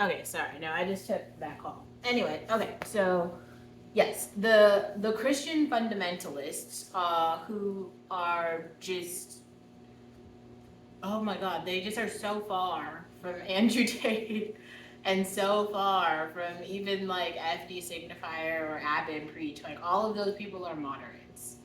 Okay, sorry. No, I just took that call. Anyway, okay, so yes, the Christian fundamentalists, who are just, oh my God, they just are so far from Andrew Tate and so far from even like FD Signifier or Ab and Preach. Like all of those people are moderates.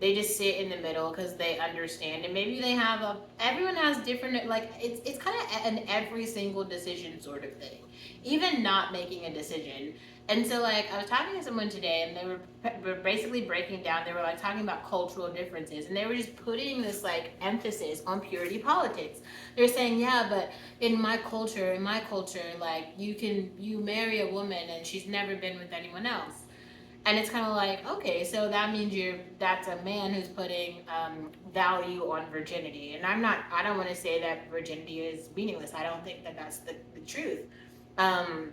They just sit in the middle because they understand, and maybe they have a. Everyone has different, like it's kind of an every single decision sort of thing, even not making a decision. And so like I was talking to someone today, and they were basically breaking down. They were like talking about cultural differences, and they were just putting this like emphasis on purity politics. They're saying, yeah, but in my culture, like you marry a woman and she's never been with anyone else, and it's kind of like, okay, so that means that's a man who's putting value on virginity. And I don't want to say that virginity is meaningless. I don't think that that's the truth. um,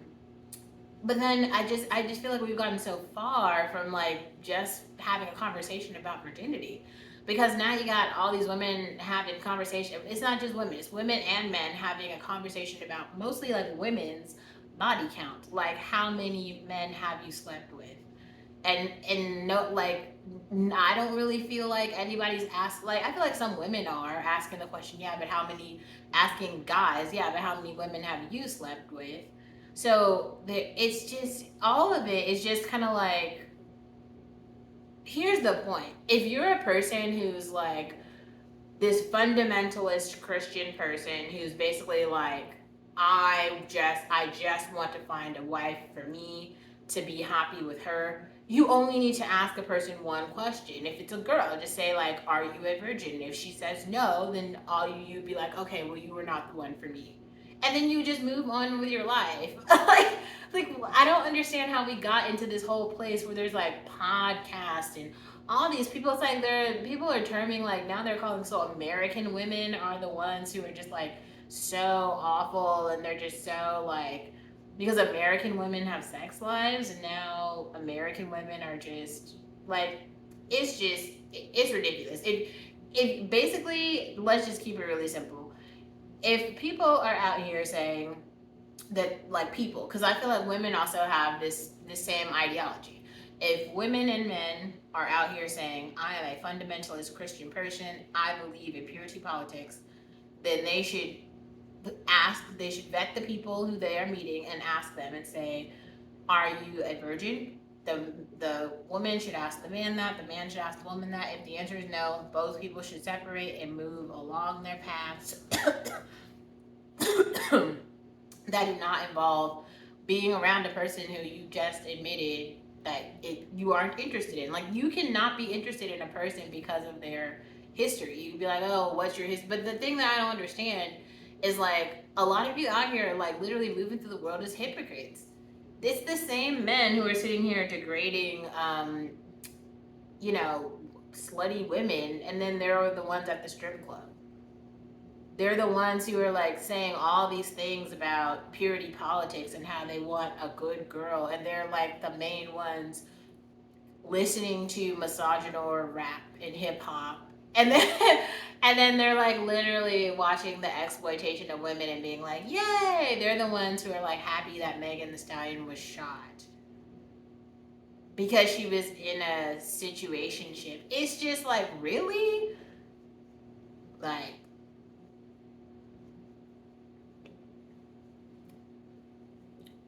but then I just feel like we've gotten so far from like just having a conversation about virginity, because now you got all these women having conversation. It's not just women, it's women and men having a conversation about mostly like women's body count, like how many men have you slept with. And no, like I don't really feel like anybody's asked. Like I feel like some women are asking the question, yeah, but how many? Asking guys, yeah, but how many women have you slept with? So it's just all of it is just kind of like, here's the point: if you're a person who's like this fundamentalist Christian person who's basically like, I just want to find a wife for me to be happy with her. You only need to ask a person one question. If it's a girl, just say like, "Are you a virgin?" If she says no, then all you be like, "Okay, well you were not the one for me," and then you just move on with your life. like I don't understand how we got into this whole place where there's like podcasts and all these people. It's like people are terming, like now they're calling, so American women are the ones who are just like so awful, and they're just so like, because American women have sex lives, and now American women are just like, it's ridiculous. It basically, let's just keep it really simple. If people are out here saying that, like people, because I feel like women also have this same ideology. If women and men are out here saying, I am a fundamentalist Christian person, I believe in purity politics, then they should vet the people who they are meeting and ask them and say, are you a virgin? The woman should ask the man that, the man should ask the woman that. If the answer is no, both people should separate and move along their paths that do not involve being around a person who you just admitted that you aren't interested in. Like, you cannot be interested in a person because of their history. You'd be like, oh, what's your history? But the thing that I don't understand is like, a lot of you out here are like literally moving through the world as hypocrites. It's the same men who are sitting here degrading, you know, slutty women, and then they're the ones at the strip club. They're the ones who are like saying all these things about purity politics and how they want a good girl, and they're like the main ones listening to misogynoir rap and hip hop, and then and then they're like literally watching the exploitation of women and being like, yay. They're the ones who are like happy that Megan Thee Stallion was shot because she was in a situationship. It's just like, really, like,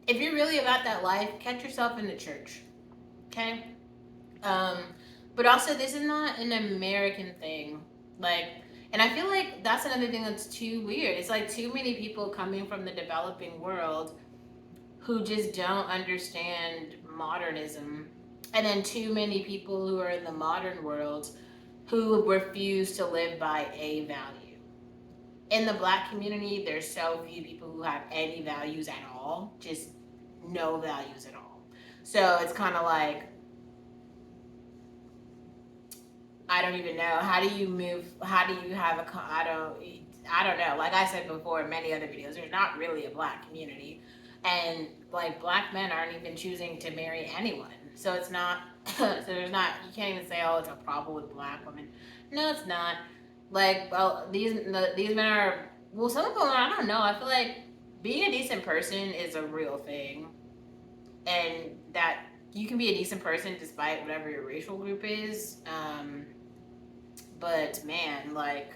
if you're really about that life, catch yourself in the church, okay? Um, but also, this is not an American thing. Like, and I feel like that's another thing that's too weird. It's like too many people coming from the developing world who just don't understand modernism, and then too many people who are in the modern world who refuse to live by a value. In the Black community, there's so few people who have any values at all, just no values at all. So it's kind of like, I don't even know. How do you move? How do you have a? I don't know. Like I said before in many other videos, there's not really a Black community, and like Black men aren't even choosing to marry anyone. So it's not. So there's not. You can't even say, oh, it's a problem with Black women. No, it's not. Like, well, these men are. Well, some of them, I don't know. I feel like being a decent person is a real thing, and that you can be a decent person despite whatever your racial group is. But man, like,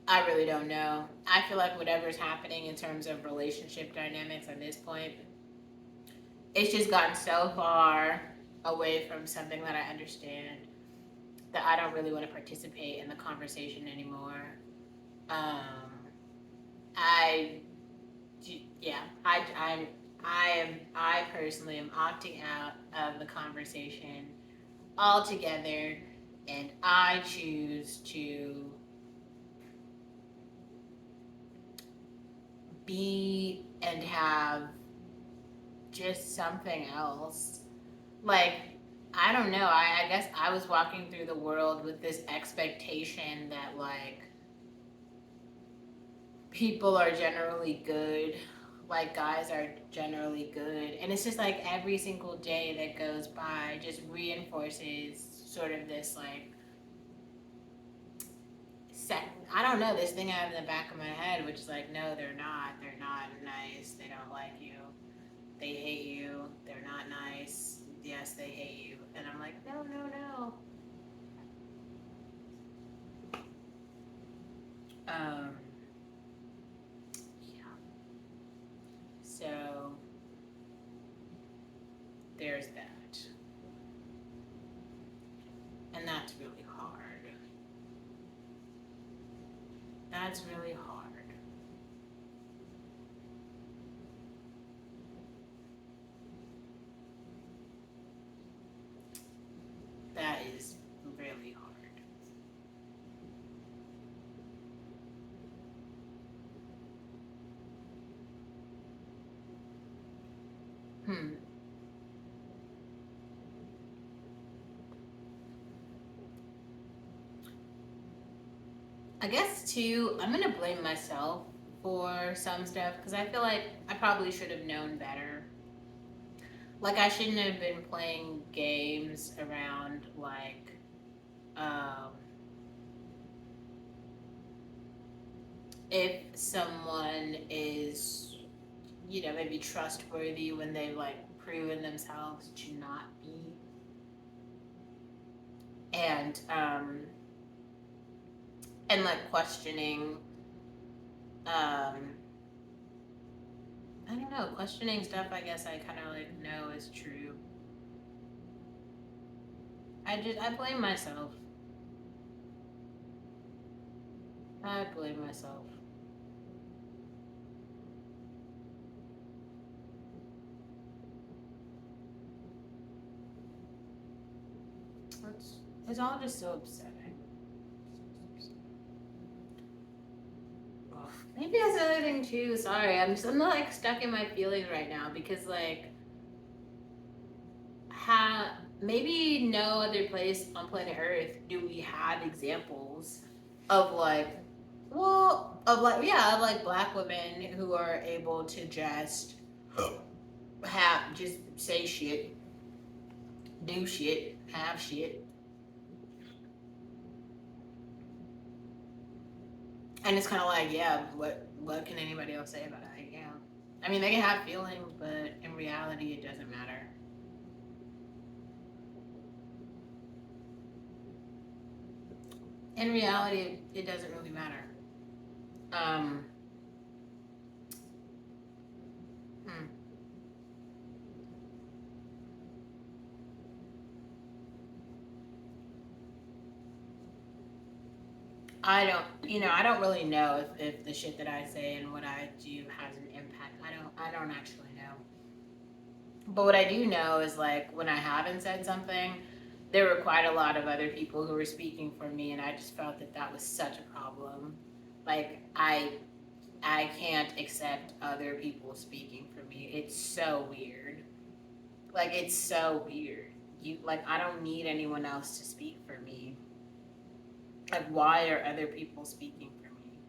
I really don't know. I feel like whatever's happening in terms of relationship dynamics at this point, it's just gotten so far away from something that I understand that I don't really want to participate in the conversation anymore. Um, I, yeah, I personally am opting out of the conversation altogether, and I choose to be and have just something else. Like, I don't know. I guess I was walking through the world with this expectation that, like, people are generally good, like, guys are generally good. And it's just like every single day that goes by just reinforces sort of this, like, set. I don't know, this thing I have in the back of my head, which is like, no, they're not. They're not nice. They don't like you. They hate you. They're not nice. Yes, they hate you. And I'm like, no, no, no. Um, yeah. So there's that. And that's really hard. That's really hard. That is really hard. Hmm. I guess too, I'm gonna blame myself for some stuff because I feel like I probably should have known better. Like, I shouldn't have been playing games around, like, um, if someone is, maybe trustworthy when they've, like, proven themselves to not be. And, like, questioning, um, I don't know, questioning stuff I guess I kind of, like, know is true. I blame myself. I blame myself. It's, it's all just so upsetting. Maybe that's the other thing too. Sorry, I'm like stuck in my feelings right now because, like, maybe no other place on planet Earth do we have examples of, like, of, like, yeah, of, like, black women who are able to just just say shit, do shit, have shit, and it's kind of like, yeah, what can anybody else say about it? Like, yeah, I mean, they can have feelings, but in reality, it doesn't matter. In reality, it doesn't really matter. Um, hmm. I don't really know if the shit that I say and what I do has an impact. I don't actually know. But what I do know is, like, when I haven't said something, there were quite a lot of other people who were speaking for me, and I just felt that that was such a problem. Like, I can't accept other people speaking for me. It's so weird. Like, it's so weird. I don't need anyone else to speak for me. Like, why are other people speaking for me?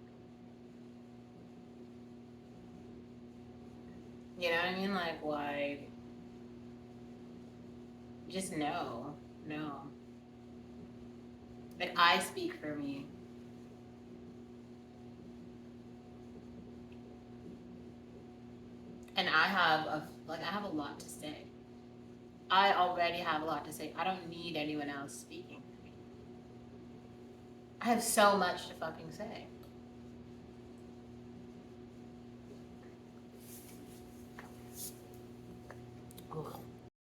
You know what I mean? Like, why? Just no. No. Like, I speak for me. And I have a lot to say. I already have a lot to say. I don't need anyone else speaking for me. I have so much to fucking say.